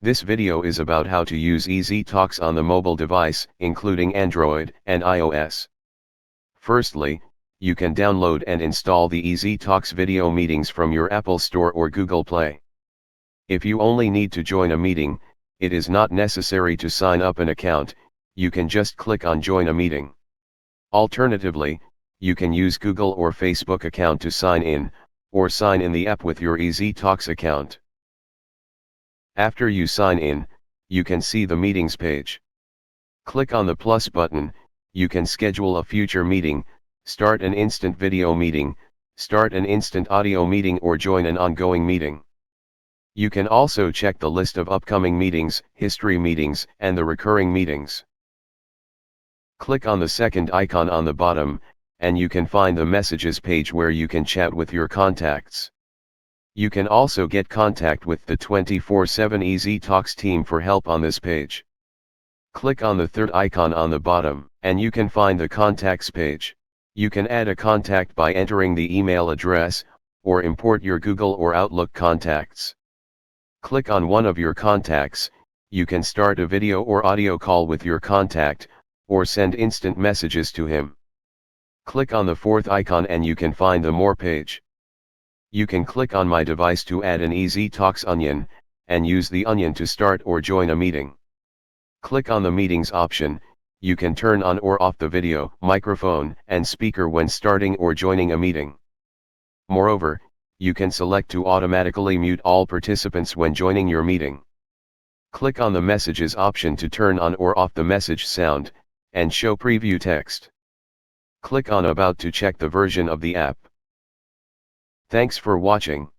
This video is about how to use ezTalks on the mobile device, including Android and iOS. Firstly, you can download and install the ezTalks video meetings from your Apple Store or Google Play. If you only need to join a meeting, it is not necessary to sign up an account, you can just click on Join a Meeting. Alternatively, you can use Google or Facebook account to sign in, or sign in the app with your ezTalks account. After you sign in, you can see the meetings page. Click on the plus button, you can schedule a future meeting, start an instant video meeting, start an instant audio meeting, or join an ongoing meeting. You can also check the list of upcoming meetings, history meetings, and the recurring meetings. Click on the second icon on the bottom, and you can find the messages page where you can chat with your contacts. You can also get contact with the 24/7 ezTalks team for help on this page. Click on the third icon on the bottom, and you can find the contacts page. You can add a contact by entering the email address, or import your Google or Outlook contacts. Click on one of your contacts, you can start a video or audio call with your contact, or send instant messages to him. Click on the fourth icon and you can find the More page. You can click on My Device to add an ezTalks onion, and use the onion to start or join a meeting. Click on the Meetings option, you can turn on or off the video, microphone, and speaker when starting or joining a meeting. Moreover, you can select to automatically mute all participants when joining your meeting. Click on the Messages option to turn on or off the message sound, and show preview text. Click on About to check the version of the app. Thanks for watching.